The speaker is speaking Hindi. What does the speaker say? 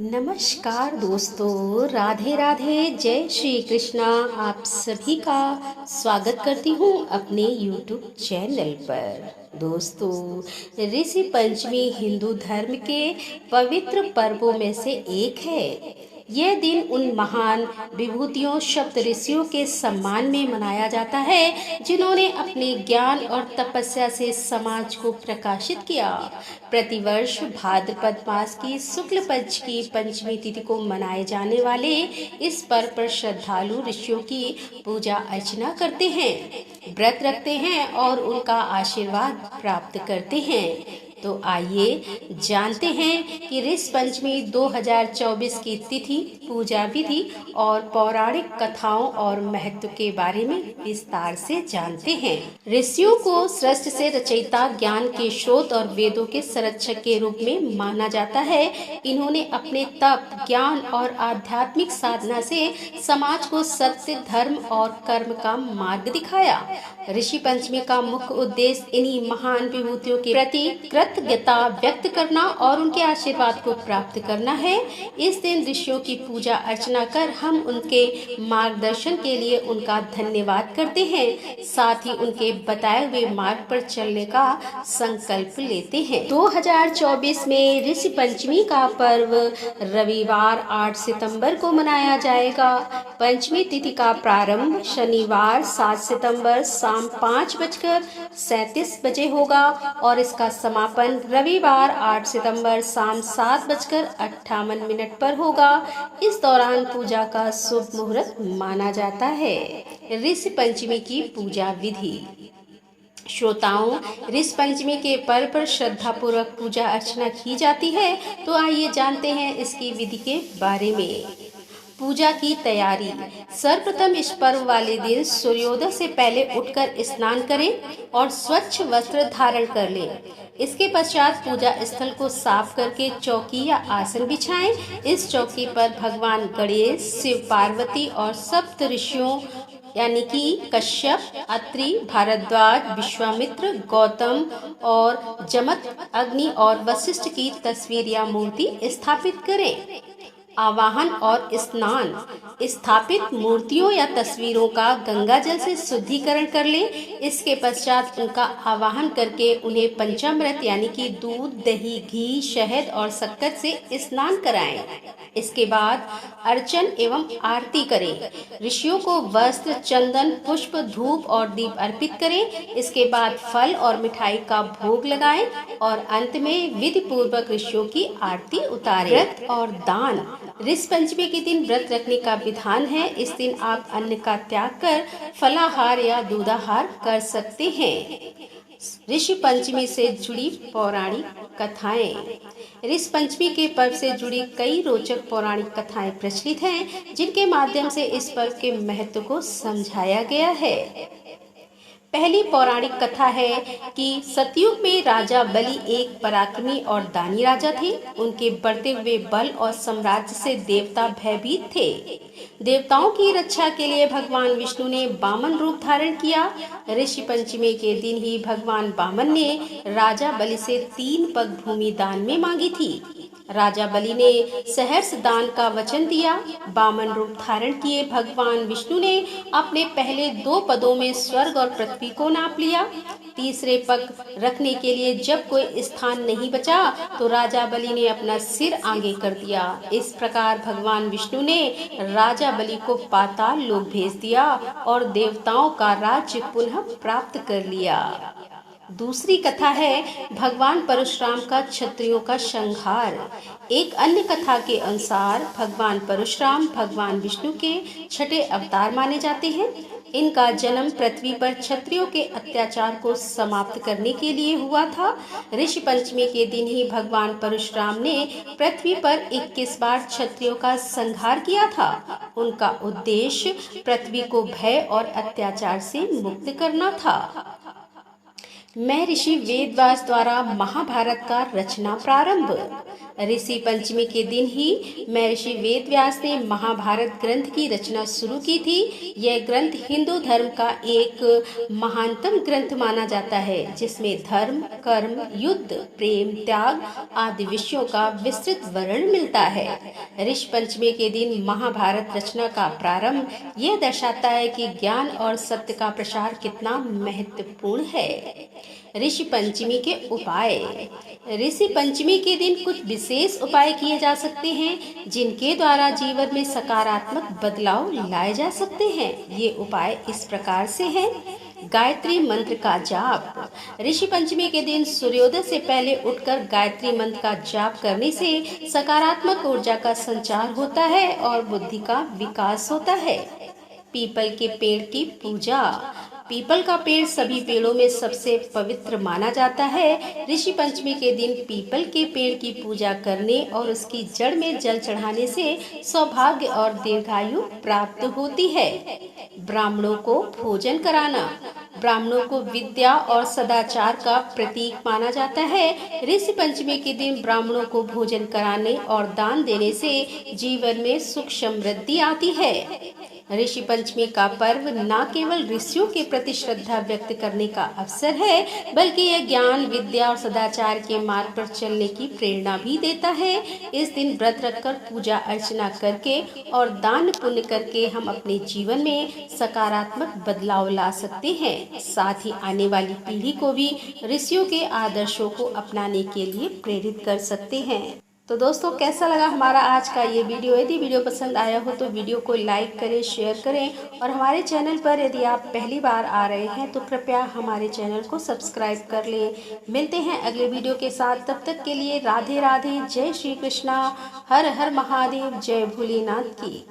नमस्कार दोस्तों, राधे राधे, जय श्री कृष्णा। आप सभी का स्वागत करती हूँ अपने YouTube चैनल पर। दोस्तों, ऋषि पंचमी हिंदू धर्म के पवित्र पर्वों में से एक है। यह दिन उन महान विभूतियों सप्त ऋषियों के सम्मान में मनाया जाता है जिन्होंने अपने ज्ञान और तपस्या से समाज को प्रकाशित किया। प्रतिवर्ष भाद्रपद मास की शुक्ल पक्ष की पंचमी तिथि को मनाए जाने वाले इस पर्व पर श्रद्धालु ऋषियों की पूजा अर्चना करते हैं, व्रत रखते हैं और उनका आशीर्वाद प्राप्त करते हैं। तो आइए जानते हैं कि ऋषि पंचमी 2024 की तिथि, पूजा विधि और पौराणिक कथाओं और महत्व के बारे में विस्तार से जानते हैं। ऋषियों को सृष्टि से रचयिता, ज्ञान के स्रोत और वेदों के संरक्षक के रूप में माना जाता है। इन्होंने अपने तप, ज्ञान और आध्यात्मिक साधना से समाज को सत्य, धर्म और कर्म का मार्ग दिखाया। ऋषि पंचमी का मुख्य उद्देश्य इन्हीं महान विभूतियों के प्रति कृतज्ञता व्यक्त करना और उनके आशीर्वाद को प्राप्त करना है। इस दिन ऋषियों की पूजा अर्चना कर हम उनके मार्गदर्शन के लिए उनका धन्यवाद करते हैं, साथ ही उनके बताए हुए मार्ग पर चलने का संकल्प लेते हैं। 2024 में ऋषि पंचमी का पर्व रविवार 8 सितंबर को मनाया जाएगा। पंचमी तिथि का प्रारंभ शनिवार 7 सितंबर शाम 5:37 होगा और इसका समापन रविवार 8 सितंबर शाम 7:58 पर होगा। इस दौरान पूजा का शुभ मुहूर्त माना जाता है। ऋषि पंचमी की पूजा विधि। श्रोताओं, ऋषि पंचमी के पर्व पर श्रद्धा पूर्वक पूजा अर्चना की जाती है। तो आइए जानते हैं इसकी विधि के बारे में। पूजा की तैयारी। सर्वप्रथम इस पर्व वाले दिन सूर्योदय से पहले उठकर स्नान करें और स्वच्छ वस्त्र धारण कर लें। इसके पश्चात पूजा स्थल को साफ करके चौकी या आसन बिछाएं। इस चौकी पर भगवान गणेश, शिव पार्वती और सप्त ऋषियों यानी कि कश्यप, अत्रि, भारद्वाज, विश्वामित्र, गौतम और जमत, अग्नि और वशिष्ठ की तस्वीर या मूर्ति स्थापित करें। आवाहन और स्नान। स्थापित मूर्तियों या तस्वीरों का गंगा जल से शुद्धिकरण कर लें। इसके पश्चात उनका आवाहन करके उन्हें पंचामृत यानी कि दूध, दही, घी, शहद और शक्कर से स्नान कराएं। इसके बाद अर्चन एवं आरती करें। ऋषियों को वस्त्र, चंदन, पुष्प, धूप और दीप अर्पित करें। इसके बाद फल और मिठाई का भोग लगाएं और अंत में विधि पूर्वक ऋषियों की आरती उतारें। व्रत और दान। ऋषि पंचमी के दिन व्रत रखने का विधान है। इस दिन आप अन्न का त्याग कर फलाहार या दूधाहार कर सकते हैं। ऋषि पंचमी से जुड़ी पौराणिक कथाएं। ऋषि पंचमी के पर्व से जुड़ी कई रोचक पौराणिक कथाएं प्रचलित हैं, जिनके माध्यम से इस पर्व के महत्व को समझाया गया है। पहली पौराणिक कथा है कि सतयुग में राजा बलि एक पराक्रमी और दानी राजा थे। उनके बढ़ते हुए बल और साम्राज्य से देवता भयभीत थे। देवताओं की रक्षा के लिए भगवान विष्णु ने वामन रूप धारण किया। ऋषि पंचमी के दिन ही भगवान वामन ने राजा बलि से 3 पग भूमि दान में मांगी थी। राजा बलि ने सहर्ष दान का वचन दिया। वामन रूप धारण किए भगवान विष्णु ने अपने पहले 2 पदों में स्वर्ग और पृथ्वी को नाप लिया। तीसरे पग रखने के लिए जब कोई स्थान नहीं बचा तो राजा बलि ने अपना सिर आगे कर दिया। इस प्रकार भगवान विष्णु ने राजा बलि को पाताल लोक भेज दिया और देवताओं का राज्य पुनः प्राप्त कर लिया। दूसरी कथा है भगवान परशुराम का क्षत्रियों का संहार। एक अन्य कथा के अनुसार भगवान परशुराम भगवान विष्णु के 6ठे अवतार माने जाते हैं। इनका जन्म पृथ्वी पर क्षत्रियों के अत्याचार को समाप्त करने के लिए हुआ था। ऋषि पंचमी के दिन ही भगवान परशुराम ने पृथ्वी पर 21 बार क्षत्रियों का संहार किया था। उनका उद्देश्य पृथ्वी को भय और अत्याचार से मुक्त करना था। महर्षि वेदव्यास द्वारा महाभारत का रचना प्रारंभ। ऋषि पंचमी के दिन ही महर्षि वेदव्यास ने महाभारत ग्रंथ की रचना शुरू की थी। यह ग्रंथ हिंदू धर्म का एक महानतम ग्रंथ माना जाता है, जिसमें धर्म, कर्म, युद्ध, प्रेम, त्याग आदि विषयों का विस्तृत वर्णन मिलता है। ऋषि पंचमी के दिन महाभारत रचना का प्रारंभ यह दर्शाता है कि ज्ञान और सत्य का प्रसार कितना महत्वपूर्ण है। ऋषि पंचमी के उपाय। ऋषि पंचमी के दिन कुछ विशेष उपाय किए जा सकते हैं, जिनके द्वारा जीवन में सकारात्मक बदलाव लाए जा सकते हैं। ये उपाय इस प्रकार से हैं। गायत्री मंत्र का जाप। ऋषि पंचमी के दिन सूर्योदय से पहले उठकर गायत्री मंत्र का जाप करने से सकारात्मक ऊर्जा का संचार होता है और बुद्धि का विकास होता है। पीपल के पेड़ की पूजा। पीपल का पेड़ सभी पेड़ों में सबसे पवित्र माना जाता है। ऋषि पंचमी के दिन पीपल के पेड़ की पूजा करने और उसकी जड़ में जल चढ़ाने से सौभाग्य और दीर्घायु प्राप्त होती है। ब्राह्मणों को भोजन कराना। ब्राह्मणों को विद्या और सदाचार का प्रतीक माना जाता है। ऋषि पंचमी के दिन ब्राह्मणों को भोजन कराने और दान देने से जीवन में सुख समृद्धि आती है। ऋषि पंचमी का पर्व न केवल ऋषियों के प्रति श्रद्धा व्यक्त करने का अवसर है, बल्कि यह ज्ञान, विद्या और सदाचार के मार्ग पर चलने की प्रेरणा भी देता है। इस दिन व्रत रखकर पूजा अर्चना करके और दान पुण्य करके हम अपने जीवन में सकारात्मक बदलाव ला सकते हैं। साथ ही आने वाली पीढ़ी को भी ऋषियों के आदर्शों को अपनाने के लिए प्रेरित कर सकते हैं। तो दोस्तों, कैसा लगा हमारा आज का ये वीडियो? यदि वीडियो पसंद आया हो तो वीडियो को लाइक करें, शेयर करें और हमारे चैनल पर यदि आप पहली बार आ रहे हैं तो कृपया हमारे चैनल को सब्सक्राइब कर लें। मिलते हैं अगले वीडियो के साथ। तब तक के लिए राधे राधे, जय श्री कृष्णा, हर हर महादेव, जय भोलेनाथ की।